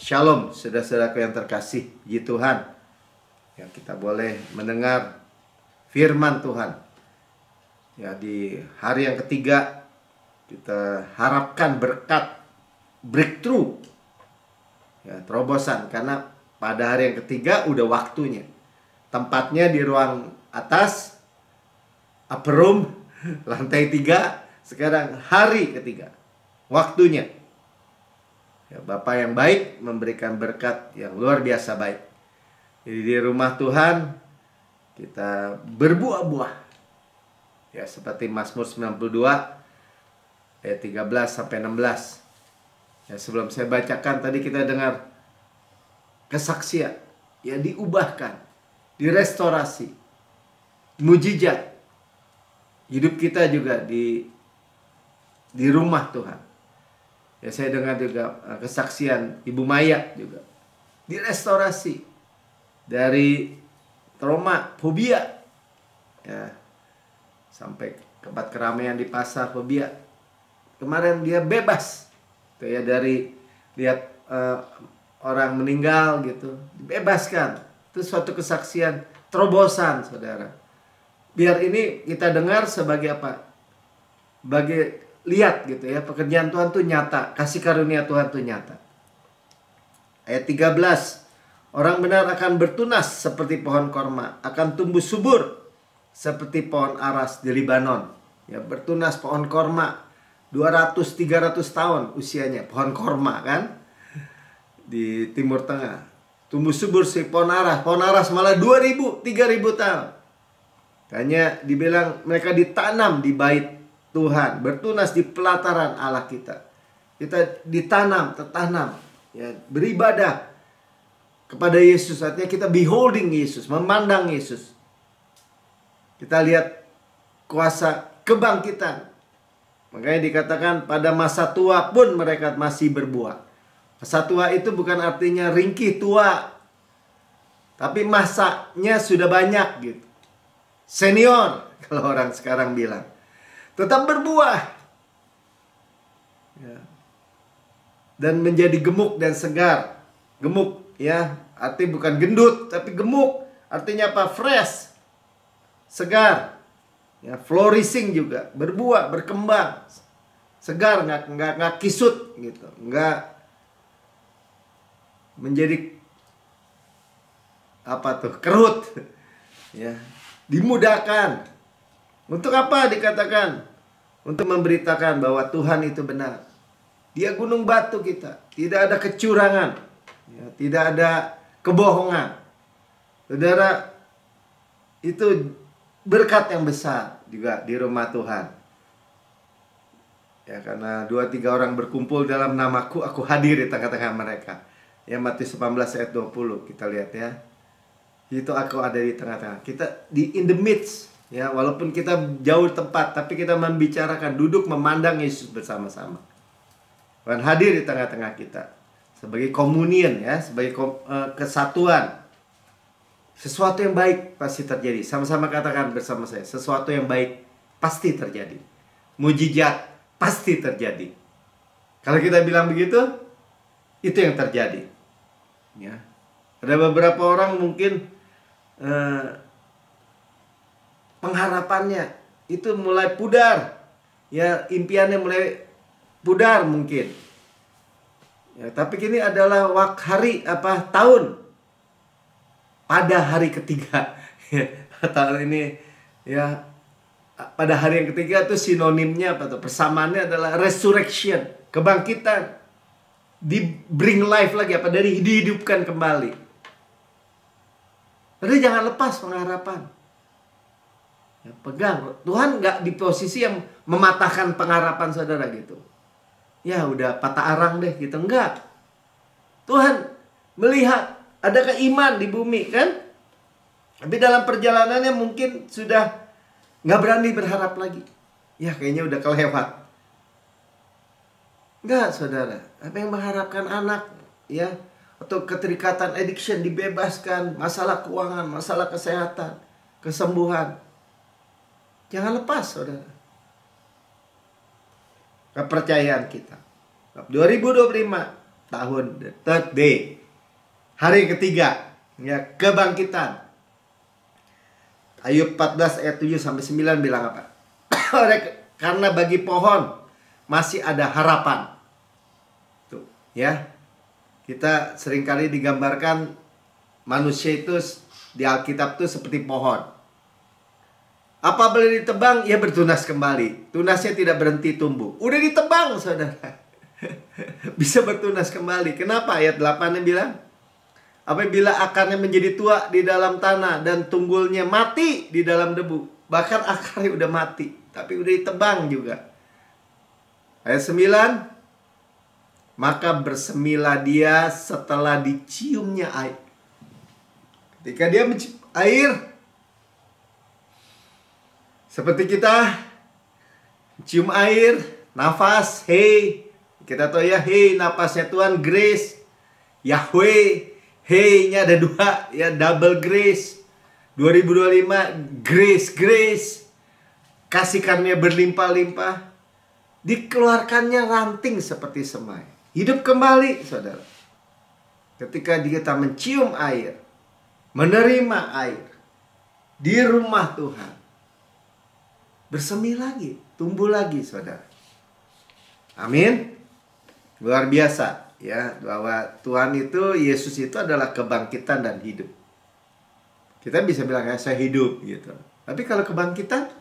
Shalom, saudara-saudaraku yang terkasih, puji Tuhan. Ya, kita boleh mendengar firman Tuhan. Ya, di hari yang ketiga kita harapkan berkat breakthrough. Ya, terobosan, karena pada hari yang ketiga udah waktunya. Tempatnya di ruang atas, upper room, lantai 3. Sekarang hari ketiga, waktunya. Ya, Bapa yang baik memberikan berkat yang luar biasa baik. Jadi di rumah Tuhan kita berbuah-buah. Ya, seperti Mazmur 92 ayat 13 sampai 16. Ya, sebelum saya bacakan tadi kita dengar kesaksian, ya, diubahkan, direstorasi, mujizat. Hidup kita juga di rumah Tuhan. Ya, saya dengar juga kesaksian Ibu Maya juga direstorasi dari trauma, fobia, ya, sampai tempat keramaian di pasar, fobia. Kemarin dia bebas, tuh ya, dari lihat orang meninggal gitu, dibebaskan. Itu suatu kesaksian terobosan, saudara. Biar ini kita dengar sebagai apa? Bagi lihat gitu ya, pekerjaan Tuhan tuh nyata, kasih karunia Tuhan tuh nyata. Ayat 13, orang benar akan bertunas seperti pohon korma, akan tumbuh subur seperti pohon aras di Libanon. Ya, bertunas pohon korma 200-300 tahun usianya, pohon korma kan, di Timur Tengah. Tumbuh subur si pohon aras malah 2000-3000 tahun. Hanya dibilang mereka ditanam di bait Tuhan, bertunas di pelataran Allah kita. Kita ditanam, tertanam, ya, beribadah kepada Yesus. Artinya kita beholding Yesus, memandang Yesus. Kita lihat kuasa kebangkitan. Makanya dikatakan pada masa tua pun mereka masih berbuah. Masa tua itu bukan artinya ringkih tua, tapi masanya sudah banyak gitu. Senior kalau orang sekarang bilang. Tetap berbuah, ya, dan menjadi gemuk dan segar. Gemuk, ya, arti bukan gendut, tapi gemuk. Artinya apa? Fresh, segar, ya, flourishing juga, berbuah, berkembang, segar, nggak kisut gitu, nggak menjadi apa tuh, kerut, ya, dimudahkan. Untuk apa dikatakan? Untuk memberitakan bahwa Tuhan itu benar. Dia gunung batu kita. Tidak ada kecurangan, ya, tidak ada kebohongan. Saudara, itu berkat yang besar juga di rumah Tuhan. Ya, karena 2-3 orang berkumpul dalam namaku, aku hadir di tengah-tengah mereka. Ya, Matius 18 ayat 20 kita lihat ya. Itu aku ada di tengah-tengah. Kita in the midst. Ya, walaupun kita jauh tempat, tapi kita membicarakan, duduk memandang Yesus bersama-sama. Tuhan hadir di tengah-tengah kita sebagai komunion, ya, sebagai kesatuan. Sesuatu yang baik pasti terjadi. Sama-sama katakan bersama saya, sesuatu yang baik pasti terjadi. Mujizat pasti terjadi. Kalau kita bilang begitu, itu yang terjadi. Ya. Ada beberapa orang mungkin pengharapannya itu mulai pudar, ya, impiannya mulai pudar mungkin, ya, tapi kini adalah tahun pada hari ketiga. Tahun ini, ya, pada hari yang ketiga itu sinonimnya apa tuh, persamaannya adalah resurrection, kebangkitan, di bring life lagi, apa, dari dihidupkan kembali. Jadi jangan lepas pengharapan. Ya, pegang. Tuhan nggak di posisi yang mematahkan pengharapan saudara gitu. Ya udah patah arang deh gitu. Enggak. Tuhan melihat adakah iman di bumi kan. Tapi dalam perjalanannya mungkin sudah nggak berani berharap lagi. Ya kayaknya udah kelewat. Enggak, saudara. Apa yang mengharapkan anak, ya, atau keterikatan addiction dibebaskan, masalah keuangan, masalah kesehatan, kesembuhan. Jangan lepas, saudara, kepercayaan kita. 2025 tahun, the third day. Hari ketiga, ya, kebangkitan. Ayub 14 ayat 7 sampai 9 bilang apa? Karena bagi pohon masih ada harapan. Tuh, ya. Kita seringkali digambarkan manusia itu di Alkitab itu seperti pohon. Apa boleh ditebang, ia bertunas kembali. Tunasnya tidak berhenti tumbuh. Udah ditebang, saudara. Bisa bertunas kembali. Kenapa? Ayat 8 bilang, apabila akarnya menjadi tua di dalam tanah dan tunggulnya mati di dalam debu. Bahkan akarnya udah mati, tapi udah ditebang juga. Ayat 9, maka bersemilah dia setelah diciumnya air. Ketika dia mencium air, seperti kita cium air, nafas, hey. Kita tahu ya, hey, nafasnya Tuhan, grace. Yahweh, hey-nya ada dua, ya, double grace. 2025, grace, grace. Kasih karunia berlimpah-limpah. Dikeluarkannya ranting seperti semai. Hidup kembali, saudara. Ketika kita mencium air, menerima air di rumah Tuhan, bersemi lagi, tumbuh lagi, saudara. Amin. Luar biasa, ya, bahwa Tuhan itu, Yesus itu adalah kebangkitan dan hidup. Kita bisa bilang, ya, saya hidup, gitu. Tapi kalau kebangkitan,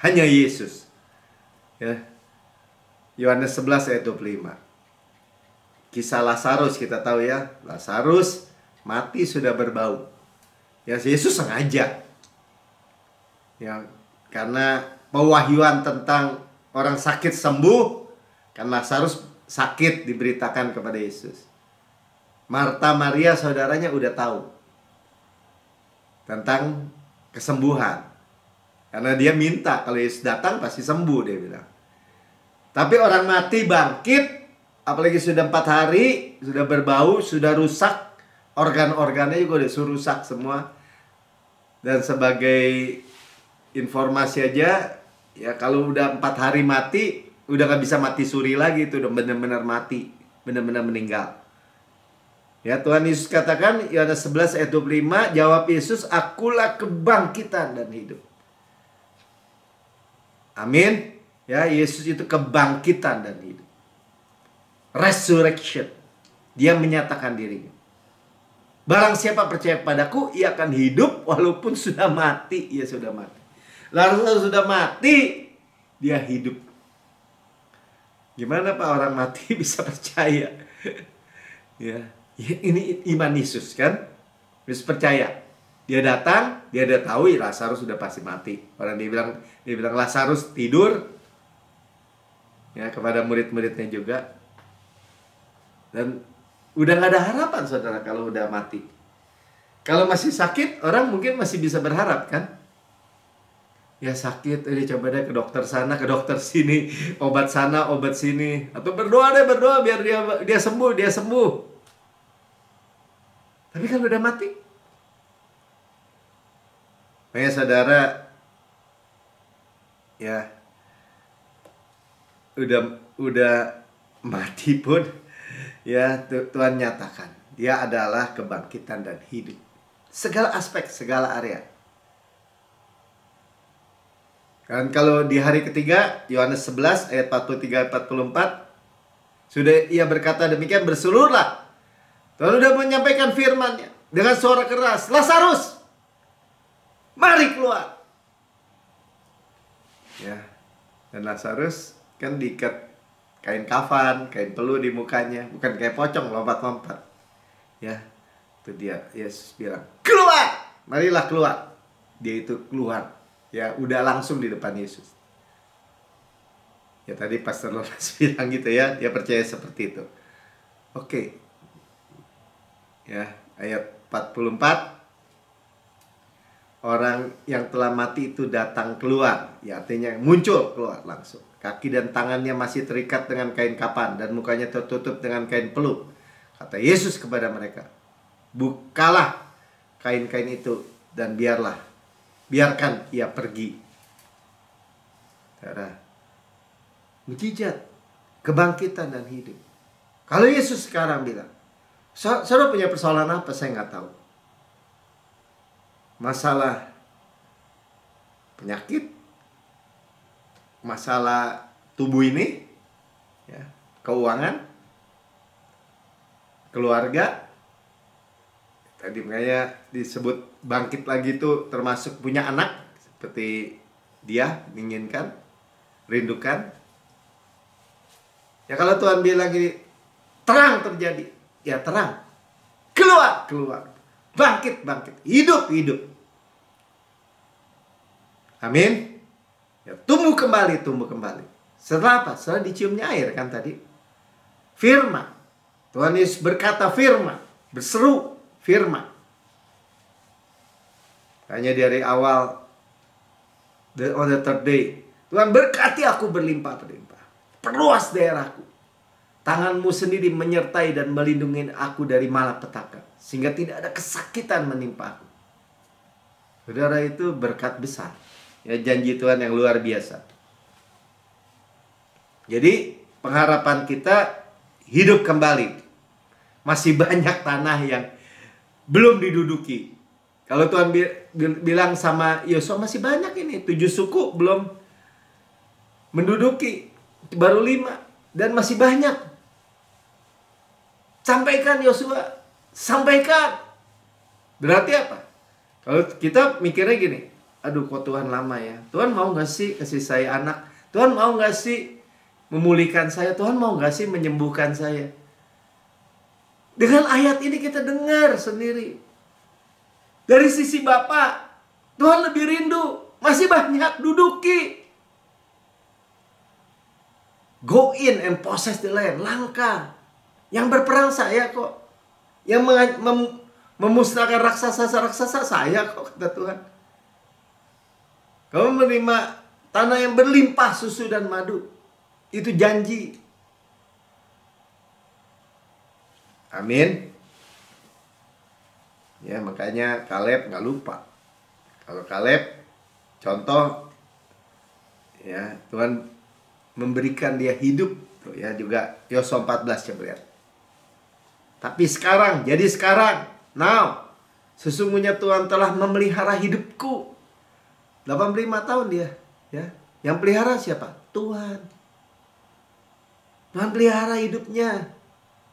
hanya Yesus. Ya. Yohanes 11 ayat 25. Kisah Lazarus kita tahu ya. Lazarus mati sudah berbau. Ya, Yesus sengaja. Ya, karena pewahyuan tentang orang sakit sembuh, kan Lazarus sakit diberitakan kepada Yesus. Marta, Maria, saudaranya udah tahu tentang kesembuhan. Karena dia minta kalau Yesus datang pasti sembuh, dia bilang. Tapi orang mati bangkit, apalagi sudah 4 hari, sudah berbau, sudah rusak, organ-organnya juga udah rusak semua. Dan sebagai informasi aja, ya, kalau udah 4 hari mati, udah gak bisa mati suri lagi, itu udah benar-benar mati, benar-benar meninggal. Ya, Tuhan Yesus katakan, Yohanes 11 ayat 25, jawab Yesus, akulah kebangkitan dan hidup. Amin. Ya, Yesus itu kebangkitan dan hidup. Resurrection. Dia menyatakan dirinya. Barang siapa percaya padaku, ia akan hidup walaupun sudah mati. Ia sudah mati. Lalu sudah mati, dia hidup. Gimana Pak orang mati bisa percaya? Ya, ini iman Yesus kan? Yesus percaya. Dia datang, dia udah tahu Lazarus sudah pasti mati. Orang dia bilang Lazarus tidur. Ya, kepada murid-muridnya juga. Dan udah gak ada harapan, saudara, kalau udah mati. Kalau masih sakit, orang mungkin masih bisa berharap kan? Ya, sakit, dia coba deh ke dokter sana, ke dokter sini, obat sana, obat sini. Atau berdoa biar dia sembuh, dia sembuh. Tapi kalau udah mati, makanya saudara, ya, udah mati pun, ya, Tuhan nyatakan dia adalah kebangkitan dan hidup. Segala aspek, segala area. Kan kalau di hari ketiga, Yohanes 11 ayat 43-44, sudah ia berkata demikian, berseluruhlah. Tuhan sudah menyampaikan firman-Nya dengan suara keras, Lazarus, mari keluar. Ya, dan Lazarus kan diikat kain kafan, kain peluh di mukanya, bukan kayak pocong lompat-lompat. Ya, itu dia. Yesus bilang, keluar, marilah keluar. Dia itu keluar. Ya, udah langsung di depan Yesus. Ya, tadi Pastor Loras bilang gitu ya, dia percaya seperti itu. Oke. Ya, ayat 44. Orang yang telah mati itu datang keluar. Ya, artinya muncul keluar langsung. Kaki dan tangannya masih terikat dengan kain kapan dan mukanya tertutup dengan kain peluh. Kata Yesus kepada mereka, bukalah kain-kain itu dan biarkan ia pergi. Saudara, mujizat, kebangkitan dan hidup. Kalau Yesus sekarang bilang, saudara punya persoalan apa? Saya nggak tahu. Masalah penyakit, masalah tubuh ini, ya, keuangan, keluarga. Tadi makanya disebut bangkit lagi itu termasuk punya anak seperti dia inginkan, rindukan. Ya kalau Tuhan bilang gini, terang terjadi, ya terang. Keluar, keluar. Bangkit, bangkit. Hidup, hidup. Amin. Ya, tumbuh kembali, tumbuh kembali. Setelah apa? Setelah diciumnya air kan tadi. Firman. Tuhan Yesus berkata firman. Berseru firman. Hanya dari awal, on the third day, Tuhan berkati aku berlimpah-limpah. Perluas daerahku. Tanganmu sendiri menyertai dan melindungi aku dari malapetaka. Sehingga tidak ada kesakitan menimpa aku. Saudara, itu berkat besar. Ya, janji Tuhan yang luar biasa. Jadi pengharapan kita hidup kembali. Masih banyak tanah yang belum diduduki. Kalau Tuhan bilang sama Yosua, masih banyak ini. 7 suku belum menduduki. Baru 5. Dan masih banyak. Sampaikan Yosua. Sampaikan. Berarti apa? Kalau kita mikirnya gini. Aduh, kok Tuhan lama ya. Tuhan mau gak sih kasih saya anak? Tuhan mau gak sih memulihkan saya? Tuhan mau gak sih menyembuhkan saya? Dengan ayat ini kita dengar sendiri. Dari sisi Bapa, Tuhan lebih rindu. Masih banyak, duduki. Go in and possess the land. Langkah. Yang berperang saya kok. Yang memusnahkan raksasa-raksasa saya kok, kata Tuhan. Kamu menerima tanah yang berlimpah susu dan madu. Itu janji. Amin. Ya, makanya Kaleb gak lupa. Kalau Kaleb, contoh, ya, Tuhan memberikan dia hidup. Tuh, ya, juga Yosua 14, coba lihat. Tapi sekarang, jadi sekarang, now, sesungguhnya Tuhan telah memelihara hidupku. 85 tahun dia, ya. Yang pelihara siapa? Tuhan. Tuhan pelihara hidupnya.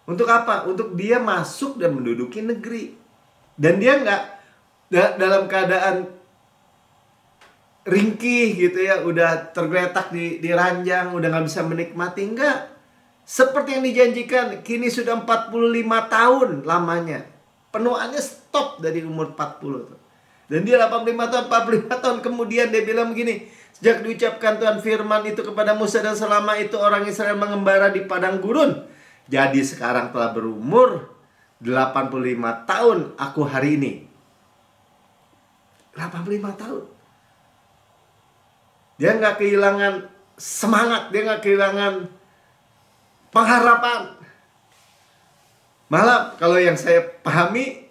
Untuk apa? Untuk dia masuk dan menduduki negeri. Dan dia nggak dalam keadaan ringkih gitu ya, udah tergeletak di ranjang, udah nggak bisa menikmati. Enggak. Seperti yang dijanjikan, kini sudah 45 tahun lamanya. Penuhannya stop dari umur 40 tuh. Dan dia 45 tahun kemudian dia bilang begini. Sejak diucapkan Tuhan firman itu kepada Musa dan selama itu orang Israel mengembara di padang gurun. Jadi sekarang telah berumur 85 tahun aku hari ini. 85 tahun. Dia nggak kehilangan semangat. Dia nggak kehilangan pengharapan. Malah kalau yang saya pahami,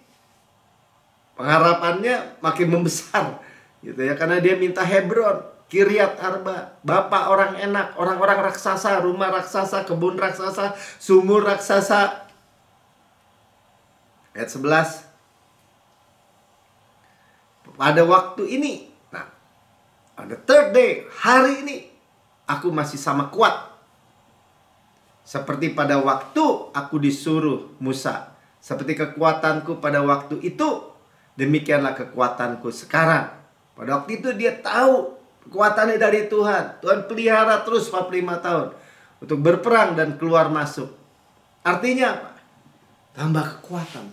pengharapannya makin membesar gitu ya, karena dia minta Hebron, Kiryat Arba, bapak orang enak, orang-orang raksasa, rumah raksasa, kebun raksasa, sumur raksasa. Ayat 11. Pada waktu ini, nah, on the third day, hari ini, aku masih sama kuat. Seperti pada waktu aku disuruh Musa. Seperti kekuatanku pada waktu itu, demikianlah kekuatanku sekarang. Pada waktu itu dia tahu kekuatannya dari Tuhan. Tuhan pelihara terus 45 tahun. Untuk berperang dan keluar masuk. Artinya apa? Tambah kekuatan.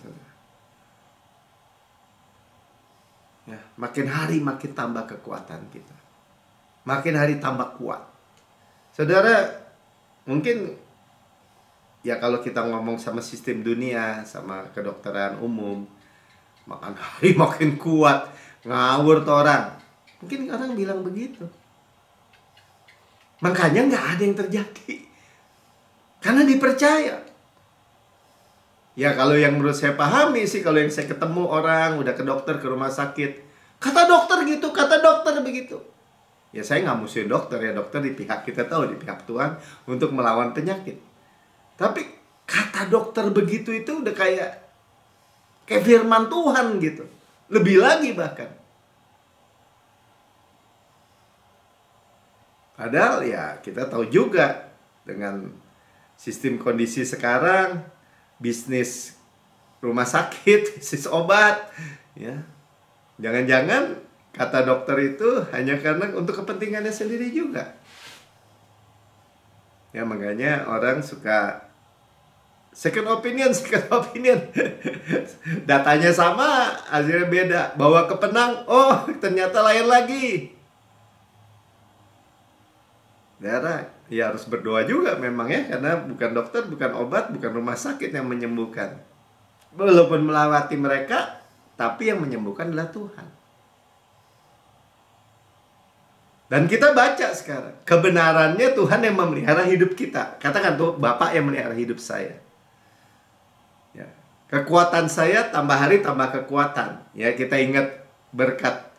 Ya, makin hari makin tambah kekuatan kita. Makin hari tambah kuat. Saudara, mungkin ya kalau kita ngomong sama sistem dunia, sama kedokteran umum, makan hari makin kuat, ngawur tuh orang. Mungkin orang bilang begitu. Makanya nggak ada yang terjadi. Karena dipercaya. Ya kalau yang menurut saya pahami sih, kalau yang saya ketemu orang, udah ke dokter, ke rumah sakit. Kata dokter gitu, kata dokter begitu. Ya saya nggak musuhin dokter ya, dokter di pihak kita tahu, di pihak Tuhan untuk melawan penyakit. Tapi kata dokter begitu itu udah kayak firman Tuhan gitu. Lebih lagi bahkan. Padahal ya kita tahu juga dengan sistem kondisi sekarang, bisnis rumah sakit, bisnis obat, ya. Jangan-jangan kata dokter itu hanya karena untuk kepentingannya sendiri juga. Ya makanya orang suka second opinion. Datanya sama, hasilnya beda. Bawa ke penang, oh ternyata lain lagi. Darah, ya harus berdoa juga memang ya, karena bukan dokter, bukan obat, bukan rumah sakit yang menyembuhkan. Walaupun melewati mereka, tapi yang menyembuhkan adalah Tuhan. Dan kita baca sekarang, kebenarannya Tuhan yang memelihara hidup kita. Katakan tuh, Bapak yang memelihara hidup saya. Ya. Kekuatan saya tambah hari tambah kekuatan. Ya, kita ingat berkat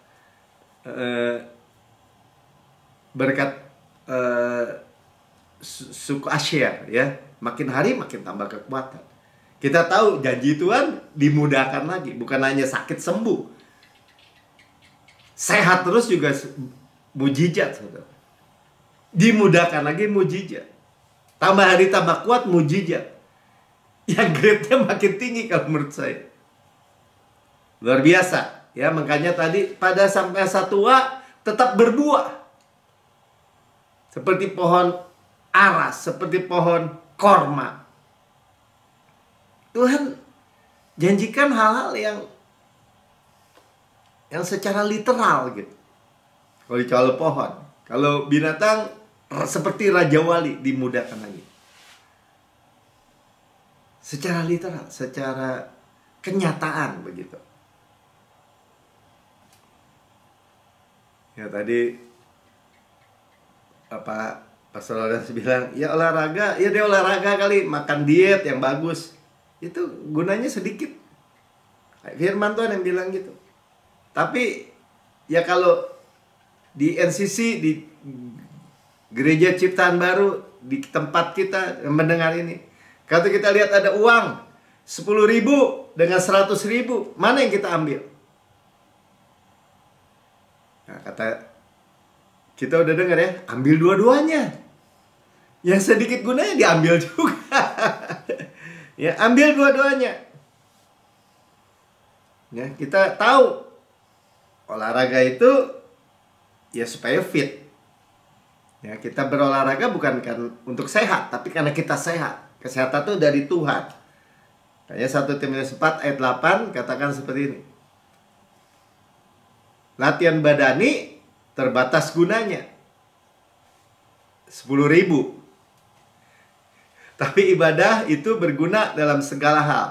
suku Asyir, ya, makin hari makin tambah kekuatan. Kita tahu janji Tuhan dimudahkan lagi, bukan hanya sakit sembuh, sehat terus juga mujizat, saudara. Dimudahkan lagi mujizat, tambah hari tambah kuat mujizat. Yang grade-nya makin tinggi kalau menurut saya. Luar biasa, ya. Makanya tadi pada sampai masa tua tetap berbuah. Seperti pohon aras, seperti pohon korma. Tuhan janjikan hal-hal yang secara literal gitu. Kalau dicolok pohon, kalau binatang seperti Raja Wali dimudahkan lagi. Secara literal, secara kenyataan begitu. Ya tadi Pastor Lawrence bilang, ya olahraga, ya dia olahraga kali, makan diet yang bagus. Itu gunanya sedikit. Firman Tuhan yang bilang gitu. Tapi ya kalau di NCC, di Gereja Ciptaan Baru, di tempat kita mendengar ini, kalau kita lihat ada uang 10.000 dengan 100.000, mana yang kita ambil? Nah, kita udah dengar ya, ambil dua-duanya. Yang sedikit gunanya diambil juga. Ya, ambil dua-duanya. Ya, kita tahu olahraga itu ya supaya fit. Ya, kita berolahraga bukan kan untuk sehat, tapi karena kita sehat. Kesehatan itu dari Tuhan. Kayak 1 Timotius 4 ayat 8 katakan seperti ini. Latihan badani terbatas gunanya 10.000. Tapi ibadah itu berguna dalam segala hal.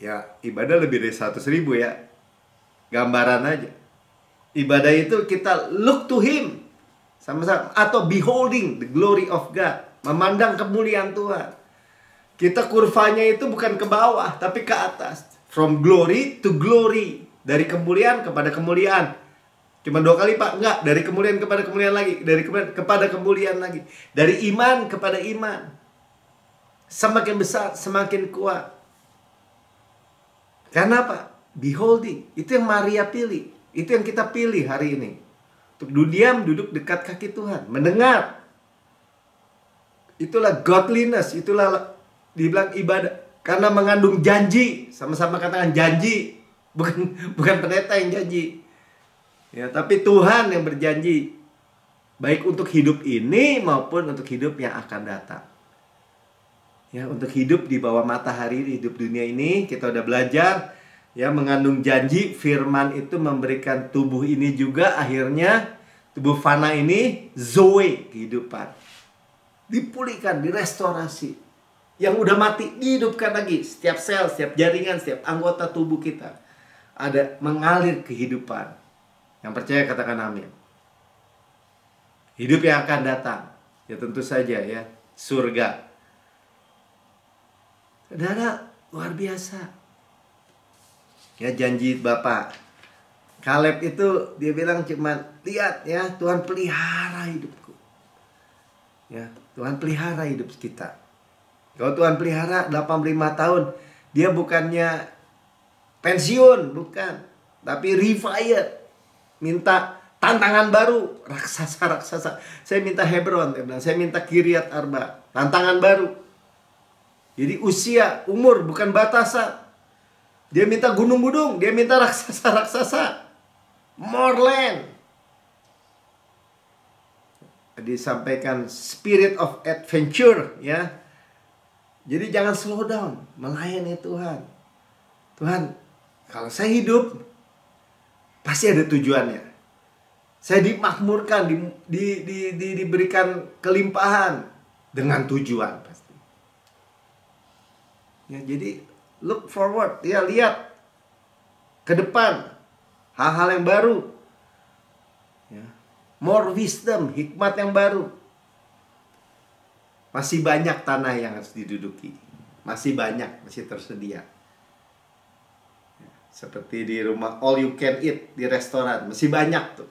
Ya, ibadah lebih dari 100.000 ya. Gambaran aja. Ibadah itu kita look to Him. Sama-sama. Atau beholding the glory of God. Memandang kemuliaan Tuhan. Kita kurvanya itu bukan ke bawah, tapi ke atas. From glory to glory. Dari kemuliaan kepada kemuliaan. Cuma 2 kali Pak, enggak. Dari kemuliaan kepada kemuliaan lagi. Dari kemuliaan kepada kemuliaan lagi. Dari iman kepada iman. Semakin besar, semakin kuat. Karena apa? Beholding. Itu yang Maria pilih. Itu yang kita pilih hari ini. Untuk diam duduk dekat kaki Tuhan. Mendengar. Itulah godliness. Itulah dibilang ibadah. Karena mengandung janji. Sama-sama katakan janji. Bukan pendeta yang janji. Ya, tapi Tuhan yang berjanji. Baik untuk hidup ini maupun untuk hidup yang akan datang. Ya, untuk hidup di bawah matahari, hidup dunia ini kita udah belajar ya, mengandung janji. Firman itu memberikan tubuh ini juga akhirnya tubuh fana ini zoe, kehidupan. Dipulihkan, direstorasi. Yang udah mati dihidupkan lagi. Setiap sel, setiap jaringan, setiap anggota tubuh kita ada mengalir kehidupan. Yang percaya katakan amin. Hidup yang akan datang ya tentu saja ya, surga. Saudara, luar biasa. Ya, janji Bapak Kaleb itu dia bilang cuma lihat ya, Tuhan pelihara hidupku. Ya, Tuhan pelihara hidup kita. Kalau Tuhan pelihara 85 tahun, dia bukannya pensiun, bukan. Tapi revive. Minta tantangan baru. Raksasa-raksasa. Saya minta Hebron, dia bilang. Saya minta Kiryat Arba. Tantangan baru. Jadi usia, umur bukan batasan. Dia minta gunung-gunung. Dia minta raksasa-raksasa. More land. Disampaikan spirit of adventure, ya. Jadi jangan slow down melayani Tuhan. Tuhan, kalau saya hidup pasti ada tujuannya. Saya dimakmurkan, diberikan kelimpahan dengan tujuan pasti. Ya, jadi look forward, ya, lihat ke depan hal-hal yang baru. Ya. More wisdom, hikmat yang baru. Masih banyak tanah yang harus diduduki. Masih banyak, masih tersedia. Seperti di rumah all you can eat, di restoran. Masih banyak tuh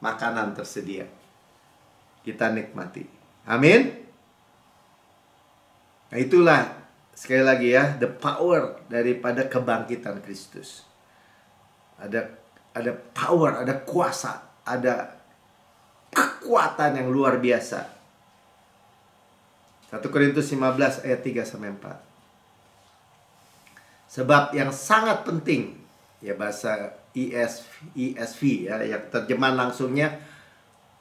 makanan tersedia. Kita nikmati. Amin. Nah itulah, sekali lagi ya, the power daripada kebangkitan Kristus. Ada power, ada kuasa, ada kekuatan yang luar biasa. 1 Korintus 15 ayat 3-4. Sebab yang sangat penting, ya bahasa ESV ya, yang terjemahan langsungnya,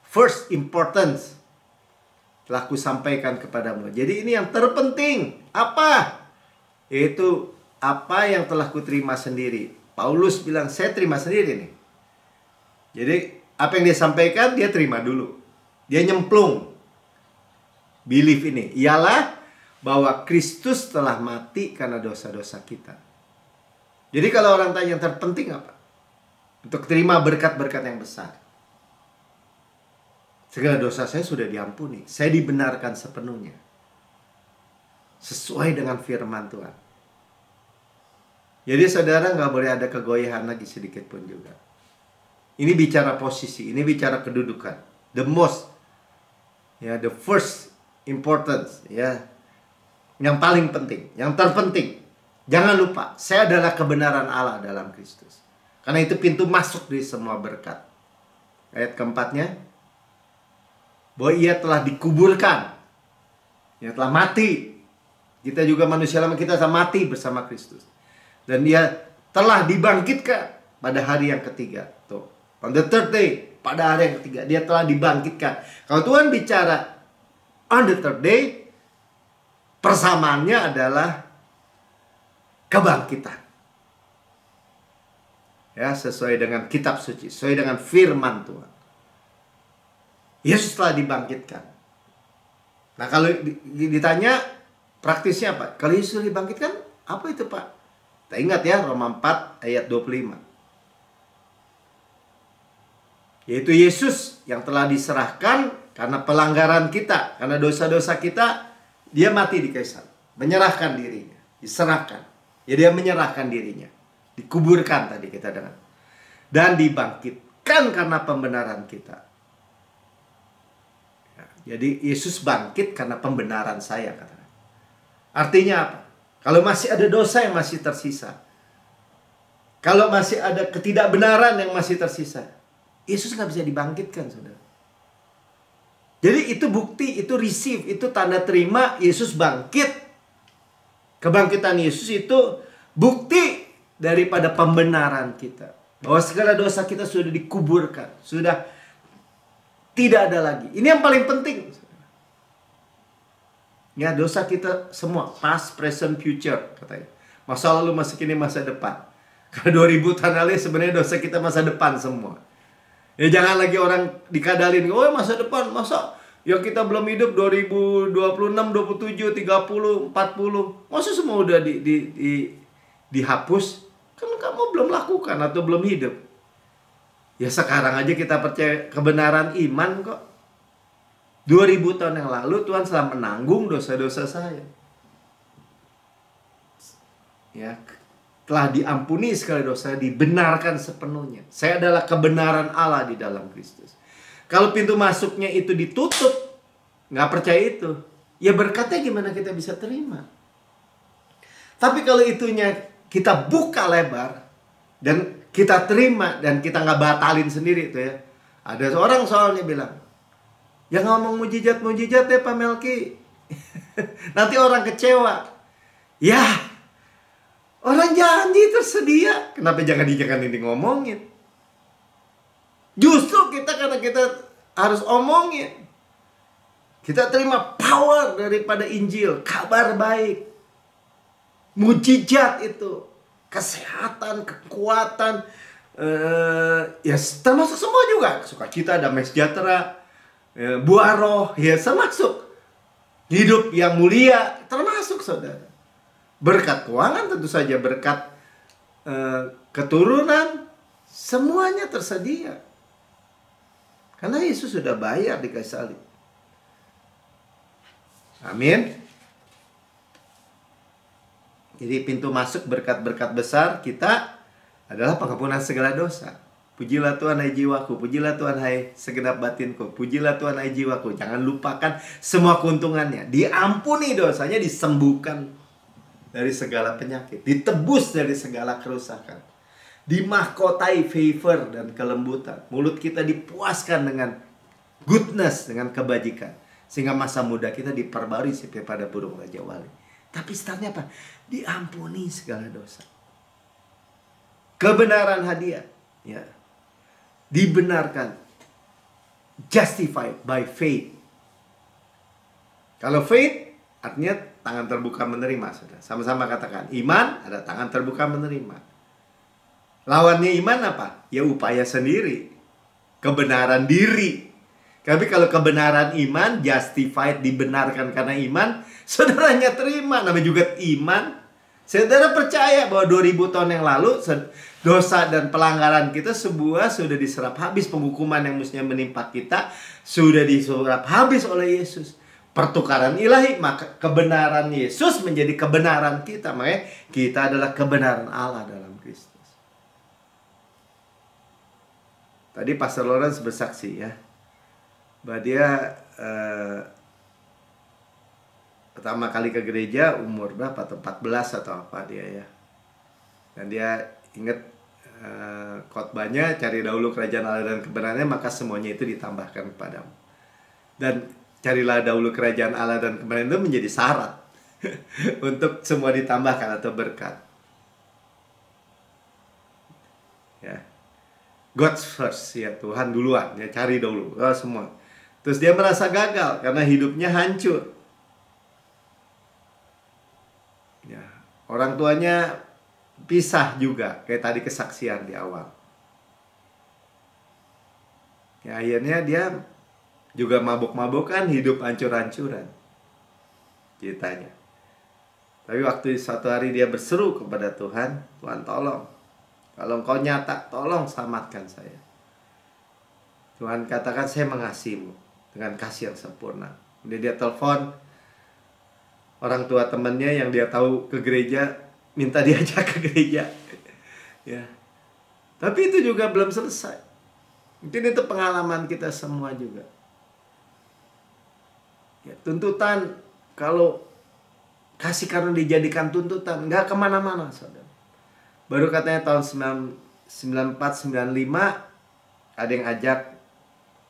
first importance telah kusampaikan kepadamu. Jadi ini yang terpenting. Apa? Yaitu apa yang telah kuterima sendiri. Paulus bilang, saya terima sendiri nih. Jadi apa yang dia sampaikan, dia terima dulu. Dia nyemplung. Belief ini ialah bahwa Kristus telah mati karena dosa-dosa kita. Jadi kalau orang tanya yang terpenting apa? Untuk terima berkat-berkat yang besar. Segala dosa saya sudah diampuni. Saya dibenarkan sepenuhnya. Sesuai dengan firman Tuhan. Jadi saudara nggak boleh ada kegoyahan lagi sedikit pun juga. Ini bicara posisi, ini bicara kedudukan. The most, ya, the first importance, ya, yang paling penting, yang terpenting. Jangan lupa, saya adalah kebenaran Allah dalam Kristus. Karena itu pintu masuk dari semua berkat. Ayat keempatnya, bahwa ia telah dikuburkan, ia telah mati. Kita juga manusia lama, kita telah mati bersama Kristus. Dan dia telah dibangkitkan pada hari yang ketiga. Tuh, on the third day, pada hari yang ketiga, dia telah dibangkitkan. Kalau Tuhan bicara on the third day, persamaannya adalah kebangkitan. Ya, sesuai dengan kitab suci, sesuai dengan firman Tuhan. Yesus telah dibangkitkan. Nah, kalau ditanya praktisnya apa? Kalau Yesus dibangkitkan, apa itu, Pak? Kita ingat ya, Roma 4 ayat 25. Yaitu Yesus yang telah diserahkan karena pelanggaran kita, karena dosa-dosa kita, dia mati di kayu salib, menyerahkan dirinya, diserahkan. Ya, dia menyerahkan dirinya, dikuburkan tadi kita dengar, dan dibangkitkan karena pembenaran kita. Ya, jadi Yesus bangkit karena pembenaran saya, katakan. Artinya apa? Kalau masih ada dosa yang masih tersisa, kalau masih ada ketidakbenaran yang masih tersisa, Yesus nggak bisa dibangkitkan, saudara. Jadi itu bukti, itu receive, itu tanda terima Yesus bangkit. Kebangkitan Yesus itu bukti daripada pembenaran kita. Bahwa segala dosa kita sudah dikuburkan, sudah tidak ada lagi. Ini yang paling penting. Ya, dosa kita semua, past, present, future, katanya. Masa lalu, masa kini, masa depan. Karena 2000 tahun lalu sebenarnya dosa kita masa depan semua. Ya, jangan lagi orang dikadalin, oh masa depan, masa yang kita belum hidup 2026, 27, 30, 40. Masa semua udah dihapus? Kan kamu belum lakukan atau belum hidup. Ya sekarang aja kita percaya kebenaran iman kok. 2000 tahun yang lalu Tuhan telah menanggung dosa-dosa saya. Ya, telah diampuni segala dosa, dibenarkan sepenuhnya. Saya adalah kebenaran Allah di dalam Kristus. Kalau pintu masuknya itu ditutup, nggak percaya itu, ya berkatnya gimana kita bisa terima. Tapi kalau itunya kita buka lebar dan kita terima dan kita nggak batalin sendiri itu ya. Ada seorang soalnya bilang, yang ngomong mujizat-mujizat ya Pak Melki. Nanti orang kecewa. Ya, orang janji tersedia. Kenapa jangan ini ngomongin? Justru karena kita harus omongin. Kita terima power daripada Injil, kabar baik. Mujizat itu, kesehatan, kekuatan, ya termasuk semua juga. Sukacita, damai sejahtera, buah roh, ya termasuk. Hidup yang mulia, termasuk saudara. Berkat keuangan tentu saja, berkat keturunan, semuanya tersedia. Karena Yesus sudah bayar di kayu salib. Amin. Jadi pintu masuk berkat-berkat besar kita adalah pengampunan segala dosa. Pujilah Tuhan hai jiwaku, pujilah Tuhan hai segenap batinku, pujilah Tuhan hai jiwaku. Jangan lupakan semua keuntungannya. Diampuni dosanya, disembuhkan dari segala penyakit, ditebus dari segala kerusakan, dimahkotai favor dan kelembutan. Mulut kita dipuaskan dengan goodness, dengan kebajikan, sehingga masa muda kita diperbarui seperti pada burung Raja Wali. Tapi startnya apa? Diampuni segala dosa. Kebenaran hadiah, ya. Dibenarkan, justified by faith. Kalau faith artinya tangan terbuka menerima, saudara. Sama-sama katakan, iman ada tangan terbuka menerima. Lawannya iman apa? Ya upaya sendiri, kebenaran diri. Tapi kalau kebenaran iman, justified, dibenarkan karena iman, saudaranya terima. Namanya juga iman. Saudara percaya bahwa 2000 tahun yang lalu dosa dan pelanggaran kita sudah diserap habis. Penghukuman yang mestinya menimpa kita sudah diserap habis oleh Yesus. Pertukaran ilahi, maka kebenaran Yesus menjadi kebenaran kita. Makanya kita adalah kebenaran Allah dalam Kristus. Tadi Pastor Lawrence bersaksi ya, bahwa dia pertama kali ke gereja umur berapa atau 14 atau apa dia ya. Dan dia ingat khotbahnya, cari dahulu kerajaan Allah dan kebenarannya, maka semuanya itu ditambahkan kepadamu. Dan carilah dahulu kerajaan Allah dan kebenaran itu menjadi syarat untuk semua ditambahkan atau berkat. Ya. God's first, ya, Tuhan duluan, ya, cari dulu semua. Terus dia merasa gagal karena hidupnya hancur. Ya, orang tuanya pisah juga, kayak tadi kesaksian di awal. Ya, akhirnya dia juga mabuk-mabukan, hidup hancur-hancuran ceritanya. Tapi waktu suatu hari dia berseru kepada Tuhan, Tuhan tolong, kalau Engkau nyata, tolong selamatkan saya. Tuhan katakan, saya mengasihimu dengan kasih yang sempurna. Kemudian dia telepon orang tua temannya yang dia tahu ke gereja, minta diajak ke gereja. Ya. Tapi itu juga belum selesai. Mungkin itu pengalaman kita semua juga. Ya, tuntutan, kalau kasih karunia dijadikan tuntutan, nggak kemana-mana, saudara. Baru katanya tahun 94-95 ada yang ajak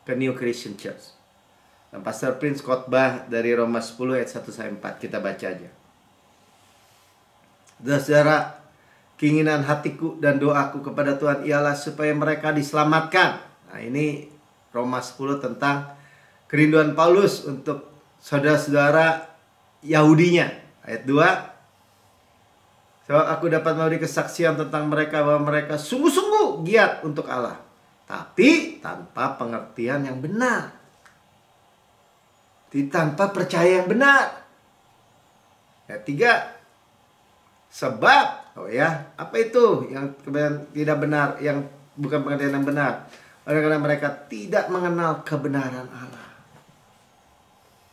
ke New Christian Church. Dan Pastor Prince khotbah dari Roma 10 ayat 1-4. Kita baca aja. Saudara, keinginan hatiku dan doaku kepada Tuhan ialah supaya mereka diselamatkan. Nah, ini Roma 10 tentang kerinduan Paulus untuk saudara-saudara Yahudinya. Ayat 2. Sebab aku dapat memberi kesaksian tentang mereka bahwa mereka sungguh-sungguh giat untuk Allah, tapi tanpa pengertian yang benar. Tanpa percaya yang benar. Ayat 3. Sebab, apa itu yang tidak benar, yang bukan pengertian yang benar? Karena mereka tidak mengenal kebenaran Allah.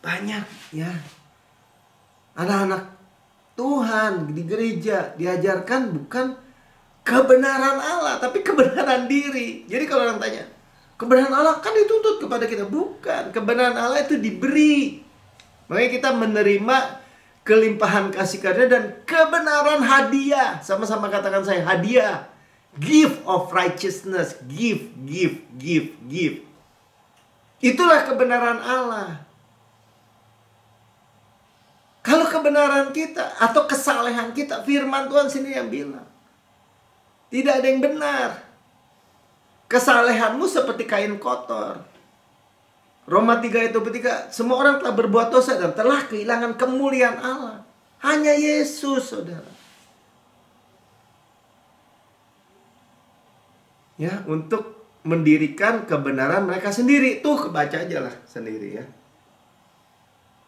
Banyak ya anak-anak Tuhan di gereja diajarkan bukan kebenaran Allah, tapi kebenaran diri. Jadi kalau orang tanya, kebenaran Allah kan dituntut kepada kita. Bukan, kebenaran Allah itu diberi. Makanya kita menerima kelimpahan kasih karunia dan kebenaran hadiah. Sama-sama katakan saya, hadiah. Gift of righteousness. Give. Itulah kebenaran Allah. Kalau kebenaran kita atau kesalehan kita, firman Tuhan sendiri yang bilang, tidak ada yang benar. Kesalehanmu seperti kain kotor. Roma 3 ayat 23, semua orang telah berbuat dosa dan telah kehilangan kemuliaan Allah. Hanya Yesus, saudara. Ya, untuk mendirikan kebenaran mereka sendiri. Tuh, kebaca aja lah sendiri ya.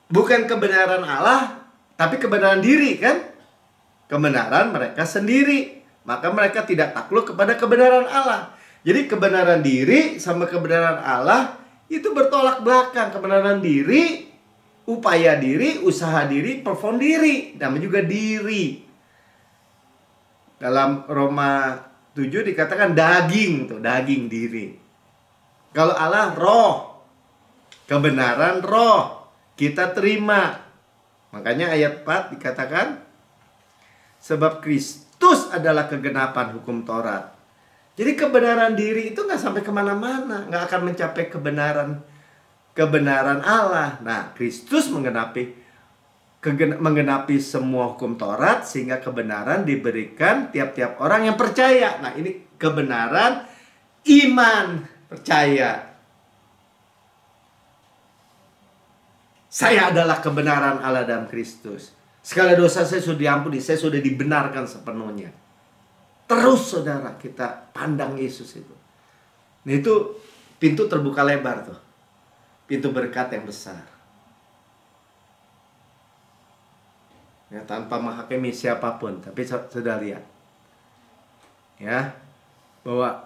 Bukan kebenaran Allah, tapi kebenaran diri kan? Kebenaran mereka sendiri. Maka mereka tidak takluk kepada kebenaran Allah. Jadi kebenaran diri sama kebenaran Allah itu bertolak belakang. Kebenaran diri, upaya diri, usaha diri, perform diri. Namanya juga diri. Dalam Roma 7 dikatakan daging tuh, daging diri. Kalau Allah roh, kebenaran roh, kita terima. Makanya ayat 4 dikatakan, sebab Kristus adalah kegenapan hukum Taurat. Jadi kebenaran diri itu nggak sampai kemana-mana, nggak akan mencapai kebenaran Allah. Nah, Kristus menggenapi semua hukum Taurat sehingga kebenaran diberikan tiap-tiap orang yang percaya. Nah, ini kebenaran iman, percaya. Saya adalah kebenaran Allah dalam Kristus. Segala dosa saya sudah diampuni, saya sudah dibenarkan sepenuhnya. Terus saudara kita pandang Yesus itu. Nah, itu pintu terbuka lebar tuh. Pintu berkat yang besar. Ya, tanpa menghakimi siapapun, tapi saudara lihat. Ya, bahwa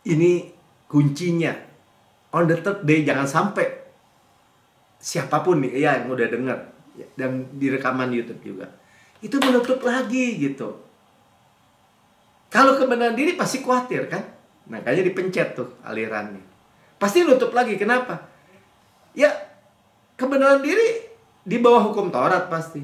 ini kuncinya. On the third day jangan sampai siapapun nih ya yang udah dengar dan di rekaman YouTube juga. Itu menutup lagi gitu. Kalau kebenaran diri pasti khawatir kan? Makanya dipencet tuh alirannya. Pasti nutup lagi. Kenapa? Ya, kebenaran diri di bawah hukum Taurat pasti.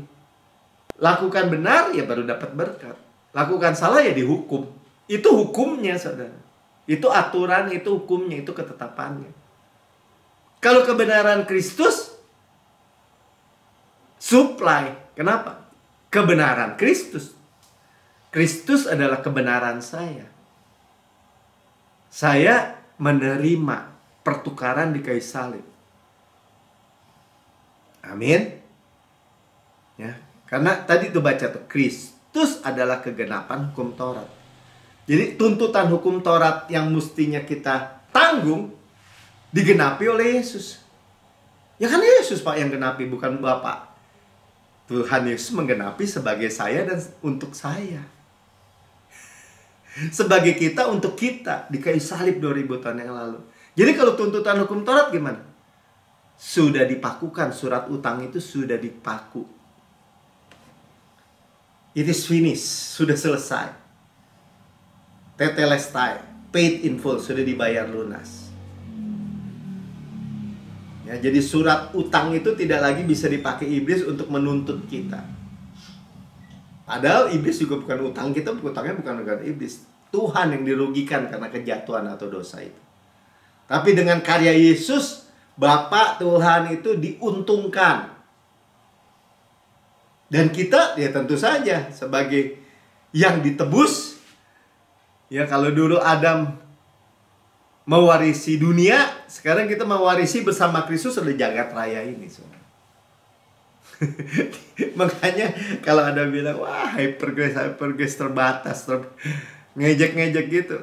Lakukan benar ya baru dapat berkat. Lakukan salah ya dihukum. Itu hukumnya, saudara. Itu aturan, itu hukumnya, itu ketetapannya. Kalau kebenaran Kristus supply. Kenapa? Kebenaran Kristus. Kristus adalah kebenaran saya. Saya menerima pertukaran di kayu salib. Amin. Ya, karena tadi tuh baca tuh, Kristus adalah kegenapan hukum Taurat. Jadi tuntutan hukum Taurat yang mestinya kita tanggung digenapi oleh Yesus. Ya kan Yesus Pak yang genapi, bukan Bapak. Tuhan Yesus menggenapi sebagai saya dan untuk saya. Sebagai kita untuk kita di kayu salib 2000 tahun yang lalu. Jadi kalau tuntutan hukum Taurat gimana? Sudah dipakukan, surat utang itu sudah dipaku. It is finished, sudah selesai. Tetelestai, paid in full, sudah dibayar lunas. Ya, jadi surat utang itu tidak lagi bisa dipakai iblis untuk menuntut kita. Padahal iblis juga bukan utang kita, utangnya bukan dengan iblis. Tuhan yang dirugikan karena kejatuhan atau dosa itu. Tapi dengan karya Yesus, Bapa Tuhan itu diuntungkan. Dan kita ya tentu saja sebagai yang ditebus. Ya kalau dulu Adam mewarisi dunia, sekarang kita mewarisi bersama Kristus oleh jagat raya ini. Makanya kalau ada bilang, wah hyper grace terbatas, ngejek-ngejek gitu.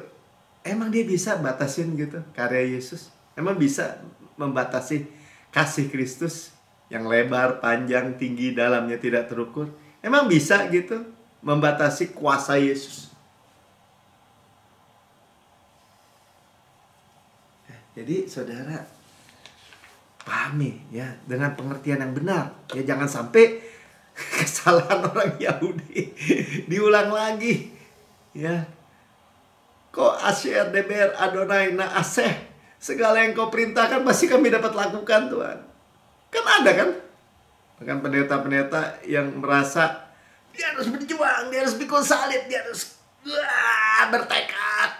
Emang dia bisa batasin gitu karya Yesus? Emang bisa membatasi kasih Kristus yang lebar, panjang, tinggi, dalamnya tidak terukur? Emang bisa gitu membatasi kuasa Yesus? Jadi saudara pahami ya dengan pengertian yang benar. Ya jangan sampai kesalahan orang Yahudi diulang lagi. Ya. Kok Asher Deber Adonai Naaseh, segala yang kau perintahkan pasti kami dapat lakukan Tuhan. Kan ada kan? Bahkan pendeta-pendeta yang merasa dia harus berjuang, dia harus pikul salib, dia harus bertekad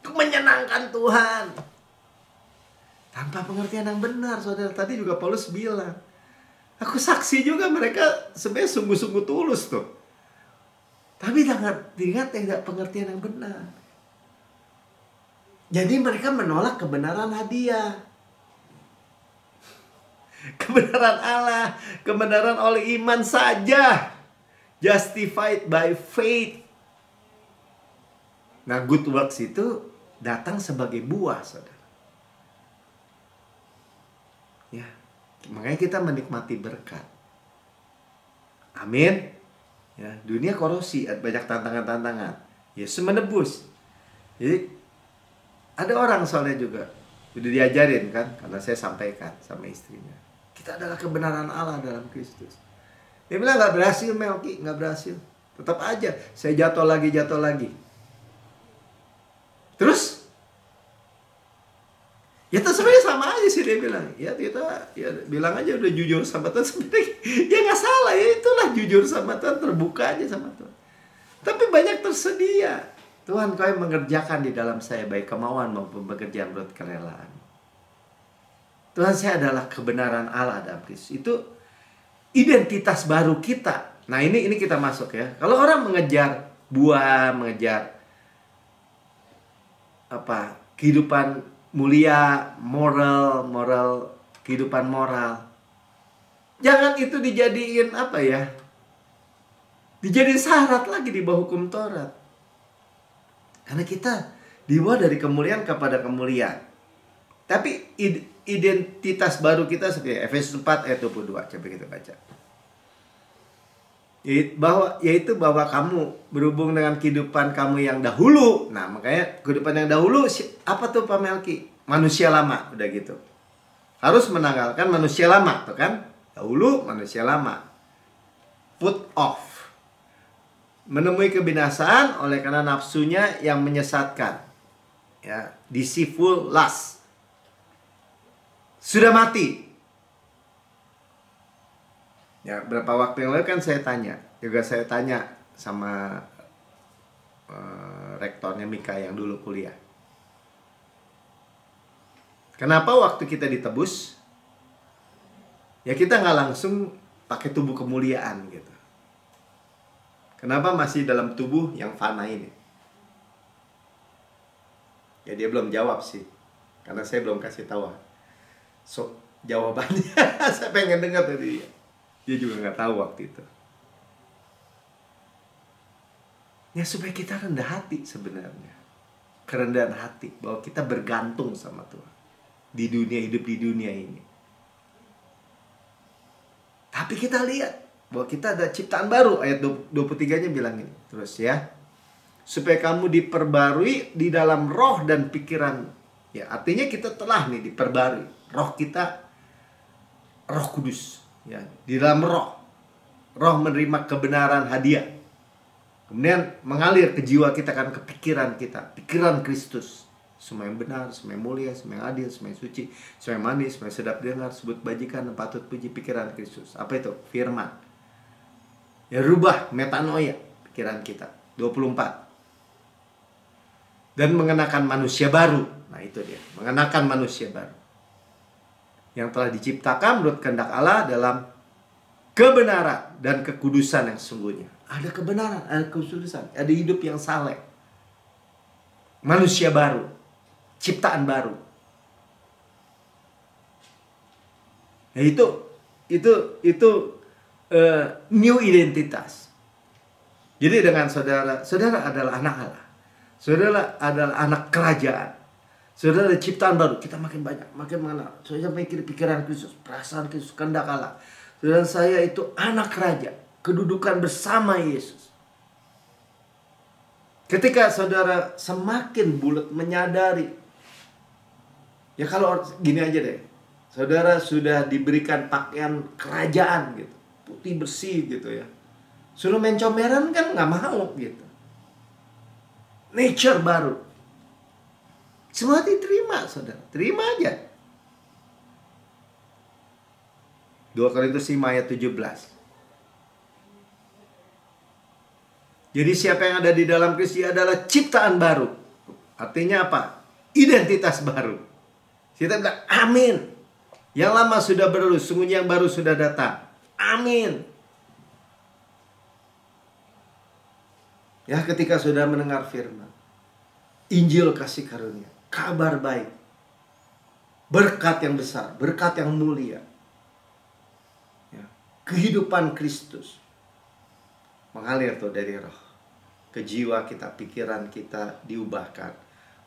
untuk menyenangkan Tuhan. Tanpa pengertian yang benar, saudara. Tadi juga Paulus bilang, aku saksi juga mereka sebenarnya sungguh-sungguh tulus tuh. Tapi tidak pengertian yang benar. Jadi mereka menolak kebenaran hadiah. Kebenaran Allah, kebenaran oleh iman saja. Justified by faith. Nah, good works itu datang sebagai buah, saudara. Ya, makanya kita menikmati berkat. Amin. Ya, dunia korosi, banyak tantangan-tantangan. Yesus menebus. Jadi ada orang soalnya juga udah diajarin kan, karena saya sampaikan sama istrinya. Kita adalah kebenaran Allah dalam Kristus. Dia bilang nggak berhasil Melki, nggak berhasil. Tetap aja saya jatuh lagi. Terus ya sebenarnya sama aja sih dia bilang. Ya kita bilang aja udah jujur sama Tuhan sebenarnya. Ya nggak salah ya, itulah jujur sama Tuhan, terbuka aja sama Tuhan. Tapi banyak tersedia. Tuhan, kau yang mengerjakan di dalam saya baik kemauan maupun pekerjaan menurut kerelaan. Tuhan, saya adalah kebenaran Allah dalam Kristus. Itu identitas baru kita. Nah ini kita masuk ya. Kalau orang mengejar buah, mengejar kehidupan mulia, moral, kehidupan moral, jangan itu dijadiin dijadiin syarat lagi di bawah hukum Taurat. Karena kita dibawa dari kemuliaan kepada kemuliaan. Tapi identitas baru kita seperti Efesus 4 ayat 22. Coba kita baca. Yaitu bahwa kamu berhubung dengan kehidupan kamu yang dahulu. Nah, makanya kehidupan yang dahulu apa tuh Pak Melki? Manusia lama, udah gitu. Harus menanggalkan manusia lama, tuh kan? Dahulu manusia lama. Put off. Menemui kebinasaan oleh karena nafsunya yang menyesatkan. Ya, deceitful lust. Sudah mati. Ya, berapa waktu yang lalu kan saya tanya sama rektornya Mika yang dulu kuliah. Kenapa waktu kita ditebus, ya kita nggak langsung pakai tubuh kemuliaan gitu. Kenapa masih dalam tubuh yang fana ini? Ya dia belum jawab sih, karena saya belum kasih tahu. So, jawabannya saya pengen dengar dari dia. Dia juga nggak tahu waktu itu. Ya supaya kita rendah hati sebenarnya. Kerendahan hati, bahwa kita bergantung sama Tuhan. Di dunia, hidup di dunia ini. Tapi kita lihat bahwa kita ada ciptaan baru. Ayat 23-nya bilang ini. Terus ya. Supaya kamu diperbarui di dalam roh dan pikiran. Ya, artinya kita telah diperbarui. Roh kita, Roh Kudus. Ya, di dalam roh. Roh menerima kebenaran hadiah. Kemudian mengalir ke jiwa kita, kan, ke pikiran kita. Pikiran Kristus. Semua yang benar, semua yang mulia, semua yang adil, semua yang suci, semua yang manis, semua yang sedap dengar, sebut bajikan dan patut puji, pikiran Kristus. Apa itu? Firman. Ya, rubah, metanoia pikiran kita. 24. Dan mengenakan manusia baru. Nah itu dia, mengenakan manusia baru. Yang telah diciptakan menurut kehendak Allah dalam kebenaran dan kekudusan yang sesungguhnya. Ada kebenaran, ada kekudusan, ada hidup yang saleh. Manusia baru, ciptaan baru. Nah, itu new identitas. Jadi dengan saudara adalah anak Allah. Saudara adalah anak kerajaan. Saudara ada ciptaan baru. Kita makin banyak, makin mengenal. Saudara mikir pikiran Kristus, perasaan Kristus, kehendak Allah. Saudara, saya itu anak raja, kedudukan bersama Yesus. Ketika saudara semakin bulat menyadari, ya kalau gini aja deh, saudara sudah diberikan pakaian kerajaan gitu, putih bersih gitu ya. Suruh main comeran kan nggak mau gitu. Nature baru. Semua diterima, saudara. Terima aja. 2 Korintus 5 ayat 17. Jadi siapa yang ada di dalam Kristus, dia adalah ciptaan baru. Artinya apa? Identitas baru. Kita bilang amin. Yang lama sudah berlalu, sungguhnya yang baru sudah datang. Amin. Ya, ketika sudah mendengar firman, Injil kasih karunia, kabar baik, berkat yang besar, berkat yang mulia, ya, kehidupan Kristus mengalir tuh dari roh ke jiwa kita, pikiran kita diubahkan,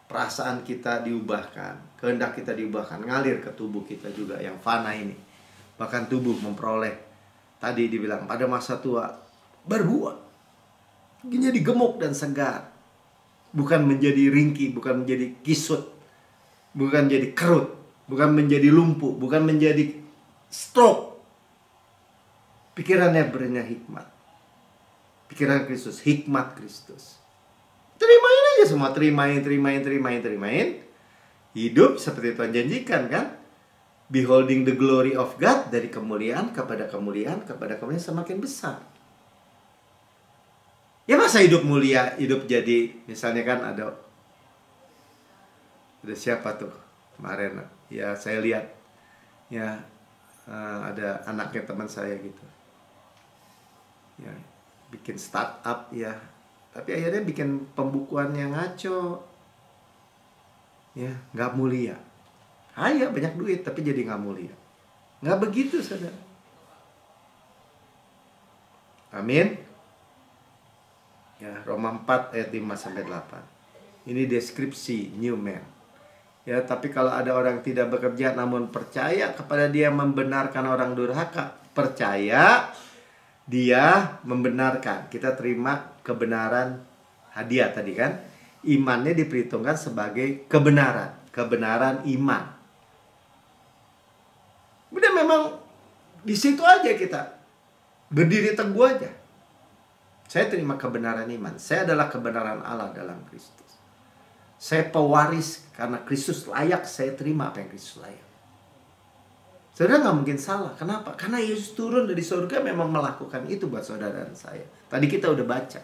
perasaan kita diubahkan, kehendak kita diubahkan, ngalir ke tubuh kita juga yang fana ini. Bahkan tubuh memperoleh, tadi dibilang pada masa tua berbuah, jadi gemuk dan segar, bukan menjadi ringkih, bukan menjadi kisut, bukan menjadi kerut, bukan menjadi lumpuh, bukan menjadi stroke. Pikirannya bernya hikmat, pikiran Kristus, hikmat Kristus. Terimain aja semua, terimain. Hidup seperti Tuhan janjikan kan? Beholding the glory of God, dari kemuliaan kepada kemuliaan semakin besar. Ya masa hidup mulia, hidup jadi, misalnya kan ada siapa tuh kemarin, ya saya lihat, ya ada anaknya teman saya gitu, ya bikin startup ya, tapi akhirnya bikin pembukuan yang ngaco, ya nggak mulia. Kaya banyak duit tapi jadi nggak mulia. Nggak begitu, saudara. Amin. Ya, Roma 4 ayat 5-8. Ini deskripsi new man. Ya, tapi kalau ada orang tidak bekerja namun percaya kepada dia membenarkan orang durhaka, percaya dia membenarkan. Kita terima kebenaran hadiah tadi kan. Imannya diperhitungkan sebagai kebenaran, kebenaran iman. Udah memang di situ aja kita berdiri teguh aja. Saya terima kebenaran iman. Saya adalah kebenaran Allah dalam Kristus. Saya pewaris karena Kristus layak. Saya terima apa yang Kristus layak. Saudara nggak mungkin salah. Kenapa? Karena Yesus turun dari surga memang melakukan itu buat saudara dan saya. Tadi kita udah baca.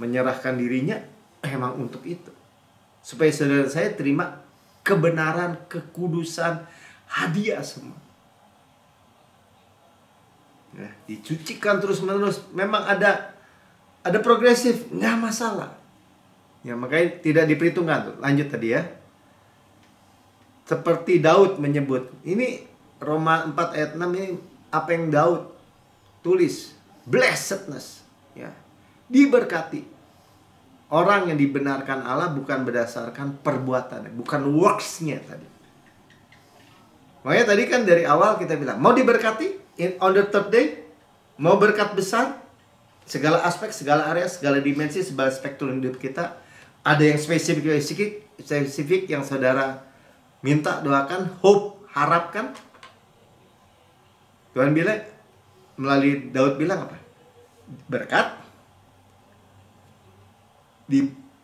Menyerahkan dirinya memang untuk itu. Supaya saudara saya terima kebenaran, kekudusan, hadiah semua. Ya, dicucikan terus menerus. Memang ada progresif, nggak masalah. Ya, makanya tidak diperhitungkan tuh. Lanjut tadi ya. Seperti Daud menyebut, ini Roma 4 ayat 6 ini apa yang Daud tulis, blessedness, ya, diberkati. Orang yang dibenarkan Allah bukan berdasarkan perbuatannya, bukan works-nya tadi. Makanya tadi kan dari awal kita bilang, mau diberkati on the third day, mau berkat besar, segala aspek, segala area, segala dimensi, segala spektrum hidup kita. Ada yang spesifik yang saudara minta, doakan, hope, harapkan. Tuhan bilang, melalui Daud bilang apa? Berkat,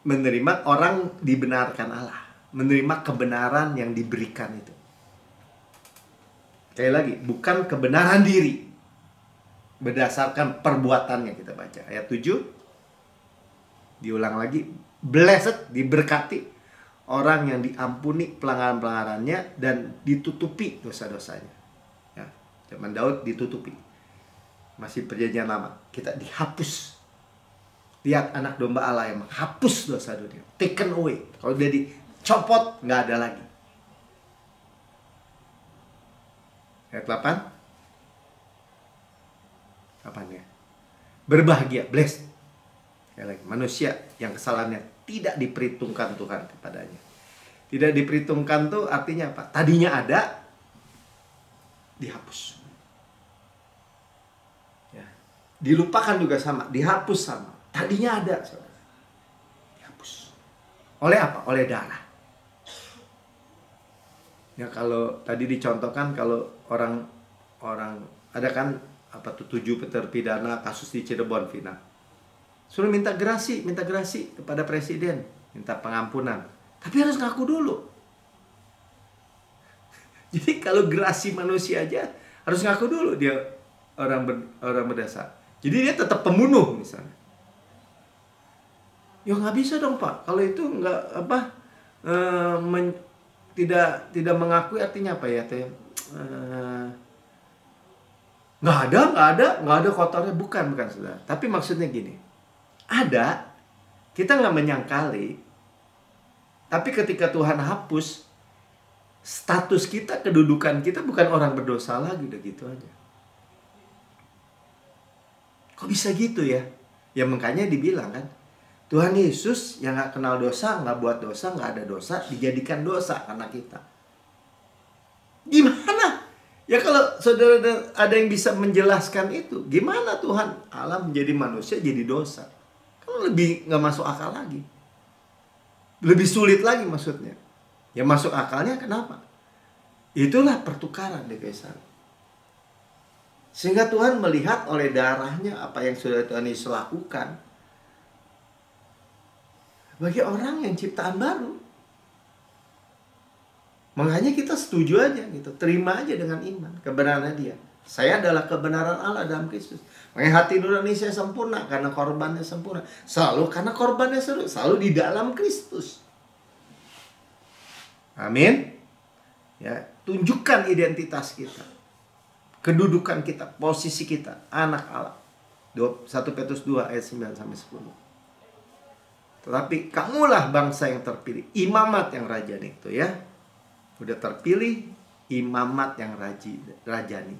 menerima orang dibenarkan Allah, menerima kebenaran yang diberikan itu. Sekali lagi, bukan kebenaran diri berdasarkan perbuatannya. Kita baca ayat 7. Diulang lagi, blessed, diberkati orang yang diampuni pelanggaran-pelanggarannya dan ditutupi dosa-dosanya. Ya, zaman Daud ditutupi. Masih perjanjian lama, kita dihapus. Lihat anak domba Allah yang menghapus dosa dunia, taken away. Kalau dia dicopot, nggak ada lagi. Ayat 8. Apanya? Berbahagia, blessed. Manusia yang kesalahannya tidak diperhitungkan Tuhan kepadanya. Tidak diperhitungkan tuh artinya apa? Tadinya ada, dihapus. Ya. Dilupakan juga sama, dihapus sama. Tadinya ada, saudara. Dihapus. Oleh apa? Oleh darah. Ya, kalau tadi dicontohkan, kalau orang ada kan apa tuh 7 terpidana kasus di Cirebon final. Suruh minta gerasi kepada presiden, minta pengampunan. Tapi harus ngaku dulu. Jadi kalau gerasi manusia aja harus ngaku dulu dia orang berdosa. Jadi dia tetap pembunuh misalnya. Ya nggak bisa dong Pak. Kalau itu nggak tidak mengakui artinya apa ya? Nggak ada kotornya, bukan saudara. Tapi maksudnya gini, kita nggak menyangkali. Tapi ketika Tuhan hapus status kita, kedudukan kita bukan orang berdosa lagi, udah gitu aja. Kok bisa gitu ya? Ya makanya dibilang kan, Tuhan Yesus yang nggak kenal dosa, nggak buat dosa, nggak ada dosa, dijadikan dosa karena kita. Gimana? Ya kalau saudara ada yang bisa menjelaskan itu, gimana Tuhan Allah menjadi manusia jadi dosa? Kan lebih nggak masuk akal lagi. Lebih sulit lagi maksudnya. Ya masuk akalnya kenapa? Itulah pertukaran di Kaisar. Sehingga Tuhan melihat oleh darahnya apa yang sudah Tuhan Yesus lakukan. Bagi orang yang ciptaan baru. Makanya kita setuju aja gitu. Terima aja dengan iman. Kebenaran dia. Saya adalah kebenaran Allah dalam Kristus. Makanya hati nurani saya sempurna. Karena korbannya sempurna. Selalu karena korbannya selalu di dalam Kristus. Amin. Ya, tunjukkan identitas kita. Kedudukan kita. Posisi kita. Anak Allah. 1 Petrus 2 ayat 9-10. Tetapi kamulah bangsa yang terpilih. Imamat yang rajani itu ya. Udah terpilih, imamat yang rajani.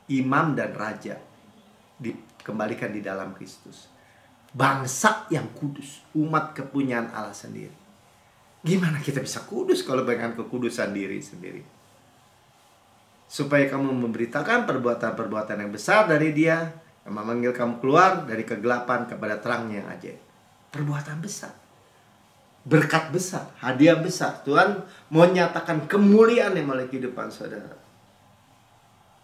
Imam dan raja dikembalikan di dalam Kristus. Bangsa yang kudus, umat kepunyaan Allah sendiri. Gimana kita bisa kudus kalau dengan kekudusan diri sendiri? Supaya kamu memberitakan perbuatan-perbuatan yang besar dari Dia, yang memanggil kamu keluar dari kegelapan kepada terangnya yang ajaib. Perbuatan besar. Berkat besar, hadiah besar. Tuhan mau nyatakan kemuliaan yang melalui kehidupan saudara.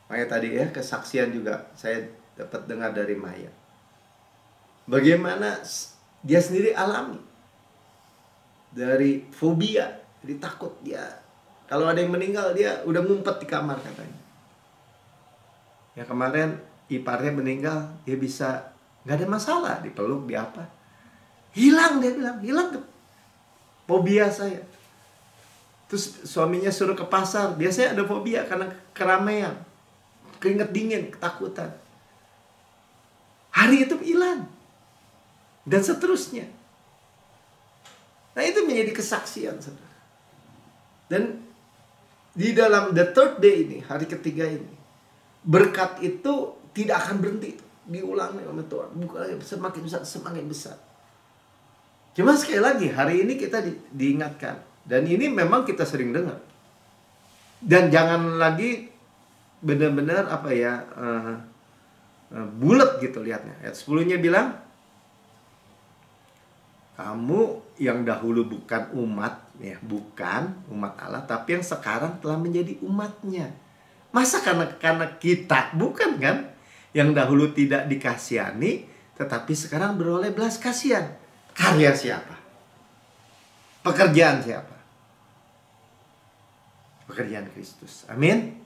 Makanya tadi ya, kesaksian juga saya dapat dengar dari Maya. Bagaimana dia sendiri alami. Dari fobia, jadi takut dia. Kalau ada yang meninggal, dia udah ngumpet di kamar katanya. Ya kemarin iparnya meninggal, dia bisa, gak ada masalah, dipeluk, di apa. Hilang, dia bilang, hilang fobia saya. Terus suaminya suruh ke pasar. Biasanya ada fobia karena keramaian, keringat dingin, ketakutan. Hari itu hilang. Dan seterusnya. Nah itu menjadi kesaksian saudara. Dan di dalam the third day ini, hari ketiga ini, berkat itu tidak akan berhenti. Diulangi oleh Tuhan. Semakin besar, semakin besar. Cuma sekali lagi, hari ini kita diingatkan. Dan ini memang kita sering dengar. Dan jangan lagi benar-benar bulat gitu lihatnya. Ayat 10-nya bilang, kamu yang dahulu bukan umat, ya bukan umat Allah, tapi yang sekarang telah menjadi umatnya. Masa karena kita, bukan kan? Yang dahulu tidak dikasihani, tetapi sekarang beroleh belas kasihan. Karya siapa? Pekerjaan siapa? Pekerjaan Kristus. Amin.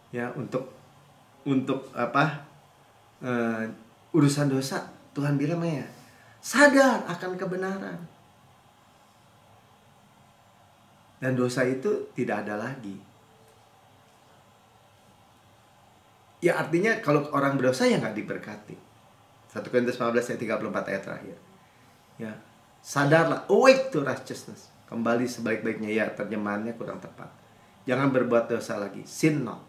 Ya, untuk urusan dosa, Tuhan bilang ya, sadar akan kebenaran. Dan dosa itu tidak ada lagi. Ya artinya kalau orang berdosa ya nggak diberkati. 1 Korintus 15 ayat 34 ayat terakhir. Ya, sadarlah, awake to righteousness. Kembali sebaik-baiknya, ya terjemahannya kurang tepat. Jangan berbuat dosa lagi, sin not.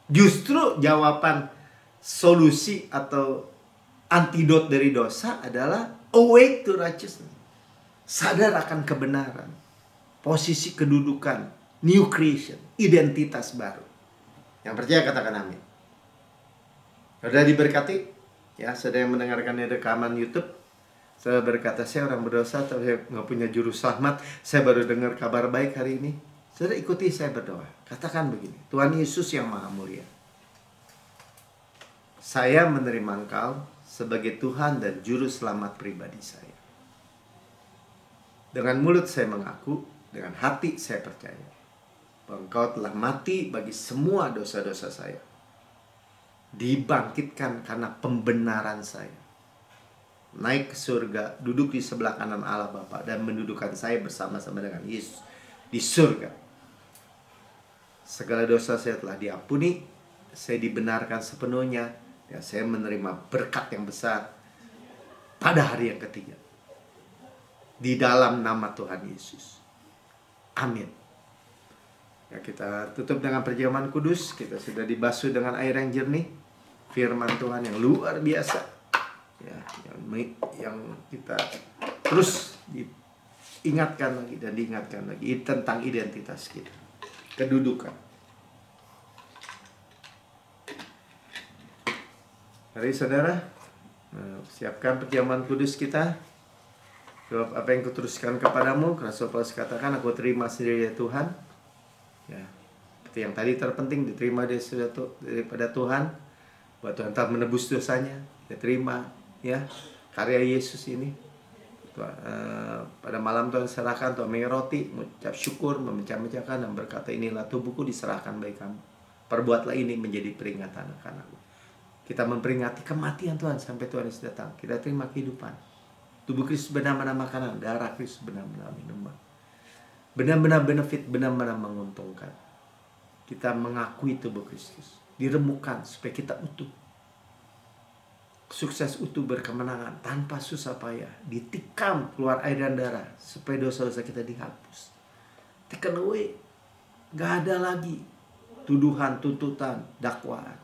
Justru jawaban solusi atau antidot dari dosa adalah awake to righteousness. Sadar akan kebenaran, posisi kedudukan, new creation, identitas baru. Yang percaya katakan amin. Sudah diberkati? Ya, sudah yang mendengarkan rekaman YouTube. Saya berkata, saya orang berdosa, tapi saya nggak punya juru selamat. Saya baru dengar kabar baik hari ini. Saudara ikuti saya berdoa. Katakan begini, Tuhan Yesus yang Maha Mulia, saya menerima Engkau sebagai Tuhan dan Juru Selamat pribadi saya. Dengan mulut saya mengaku, dengan hati saya percaya. Engkau telah mati bagi semua dosa-dosa saya, dibangkitkan karena pembenaran saya, naik ke surga, duduk di sebelah kanan Allah Bapa, dan mendudukan saya bersama-sama dengan Yesus di surga. Segala dosa saya telah diampuni, saya dibenarkan sepenuhnya, dan saya menerima berkat yang besar pada hari yang ketiga, di dalam nama Tuhan Yesus. Amin. Ya, kita tutup dengan perjamuan kudus. Kita sudah dibasuh dengan air yang jernih, firman Tuhan yang luar biasa, ya, yang kita terus diingatkan lagi dan diingatkan lagi tentang identitas kita, kedudukan. Mari saudara, siapkan perjamuan kudus kita. Sebab apa yang kuteruskan kepadamu, Rasul Paulus katakan, aku terima sendiri ya Tuhan. Ya, seperti yang tadi terpenting, diterima daripada Tuhan, buat Tuhan telah menebus dosanya, dia terima ya karya Yesus ini. Pada malam Tuhan serahkan, Tuhan mengambil roti, mengucap syukur, memecah-mecahkan dan berkata, inilah tubuhku diserahkan bagi kamu, perbuatlah ini menjadi peringatan akan aku. Kita memperingati kematian Tuhan sampai Tuhan Yesus datang. Kita terima kehidupan. Tubuh Kristus benar-benar makanan, darah Kristus benar-benar minuman. Benar-benar benefit, benar-benar menguntungkan. Kita mengakui tubuh Kristus, diremukkan supaya kita utuh, sukses, utuh, berkemenangan tanpa susah payah, ditikam keluar air dan darah supaya dosa-dosa kita dihapus, taken away. Gak ada lagi tuduhan, tuntutan, dakwaan.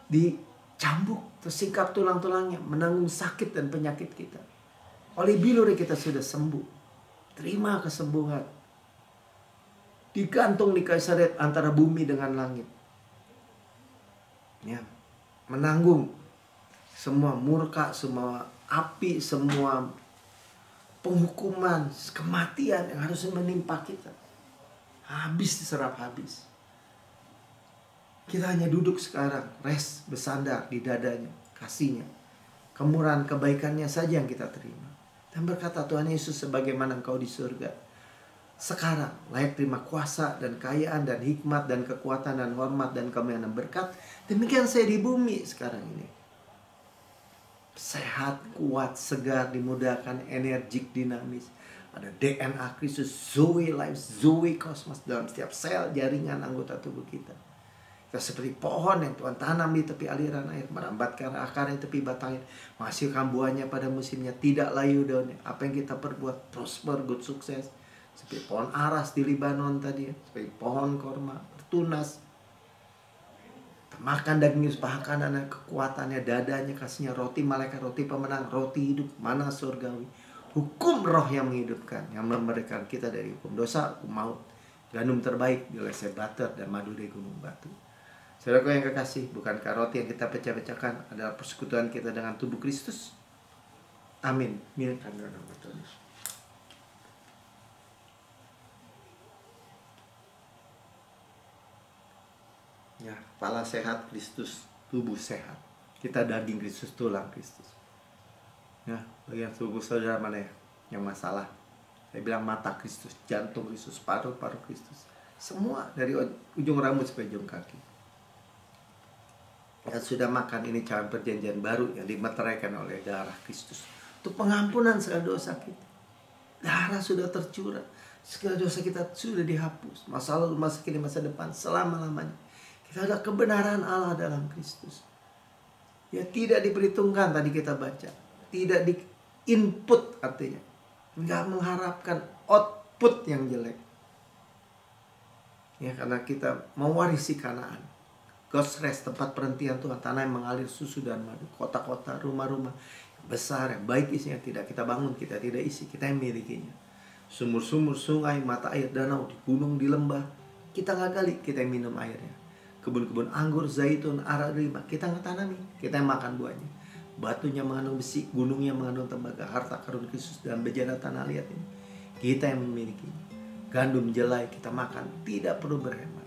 Dicambuk, tersingkap tulang-tulangnya, menanggung sakit dan penyakit kita. Oleh bilur kita sudah sembuh. Terima kesembuhan. Digantung di kayu salib antara bumi dengan langit. Ya, menanggung semua murka, semua api, semua penghukuman, kematian yang harus menimpa kita. Habis diserap habis. Kita hanya duduk sekarang, rest, bersandar di dadanya, kasihnya. Kemurahan kebaikannya saja yang kita terima. Dan berkata, Tuhan Yesus, sebagaimana Engkau di surga, sekarang layak terima kuasa dan kekayaan dan hikmat dan kekuatan dan hormat dan kemuliaan dan berkat. Demikian saya di bumi sekarang ini. Sehat, kuat, segar, dimudahkan, energik, dinamis. Ada DNA Kristus, Zoe Life, Zoe Kosmos dalam setiap sel, jaringan, anggota tubuh kita. Kita seperti pohon yang Tuhan tanam di tepi aliran air, merambatkan akarnya di tepi batangnya, menghasilkan buahnya pada musimnya, tidak layu daunnya. Apa yang kita perbuat, prosper, good, sukses. Seperti pohon aras di Libanon tadi, seperti pohon korma, bertunas. Makan daging paha kanannya, kekuatannya, dadanya, kasihnya, roti malaikat, roti pemenang, roti hidup, mana surgawi. Hukum roh yang menghidupkan, yang memberikan kita dari hukum dosa, hukum maut. Gandum terbaik dilesai butter dan madu dari gunung batu. Saudaraku yang kekasih, bukankah roti yang kita pecah-pecahkan adalah persekutuan kita dengan tubuh Kristus? Amin. Milkan dalam nama Tuhan Yesus. Ya, kepala sehat Kristus, tubuh sehat. Kita daging Kristus, tulang Kristus. Ya, bagian tubuh saudara mana ya yang masalah? Saya bilang mata Kristus, jantung Kristus, paru-paru Kristus. Semua dari ujung rambut sampai ujung kaki. Yang sudah makan ini cawan perjanjian baru yang dimeteraikan oleh darah Kristus untuk pengampunan segala dosa kita. Darah sudah tercurah, segala dosa kita sudah dihapus. Masa lalu, masa kini, masa depan, selama-lamanya. Kita ada kebenaran Allah dalam Kristus. Ya, tidak diperhitungkan tadi kita baca. Tidak di input, artinya nggak mengharapkan output yang jelek. Ya, karena kita mewarisi Kanaan. God's rest, tempat perhentian Tuhan, tanah yang mengalir susu dan madu, kota-kota, rumah-rumah besar yang baik isinya tidak kita bangun, kita tidak isi, kita yang milikinya. Sumur-sumur, sungai, mata air, danau, di gunung, di lembah, kita nggak gali, kita yang minum airnya. Kebun-kebun anggur, zaitun, ara, delima, kita nggak tanami, kita yang makan buahnya. Batunya mengandung besi, gunungnya mengandung tembaga, harta karun Kristus dan bejana tanah liat ini, kita yang memilikinya. Gandum jelai kita makan, tidak perlu berhemat.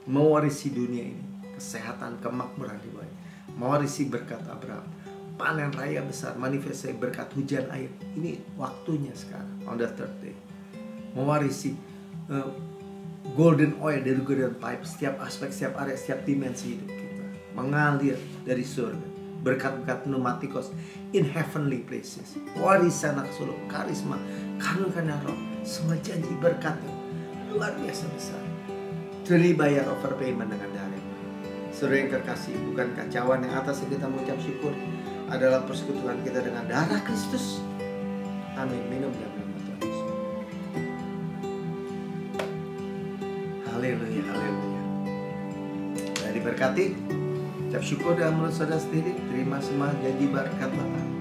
Mewarisi dunia ini, kesehatan, kemakmuran di bawahnya. Mewarisi berkat Abraham, panen raya besar, manifestasi berkat hujan air. Ini waktunya sekarang, on the third day. Mewarisi golden oil dari golden pipe, setiap aspek, setiap area, setiap dimensi hidup kita mengalir dari surga. Berkat-berkat pneumatikos in heavenly places, warisan absolut, karisma, karunia roh, semua janji berkatnya luar biasa besar. Terbayar overpayment dengan darah. Saudara yang terkasih, bukan kacauan yang atas yang kita mengucap syukur adalah persekutuan kita dengan darah Kristus. Amin. Minum dalam nama Tuhan Yesus. Haleluya, haleluya. Dan diberkati. Ucap syukur dalam mulut saudara sendiri. Terima semua janji berkat Bapa.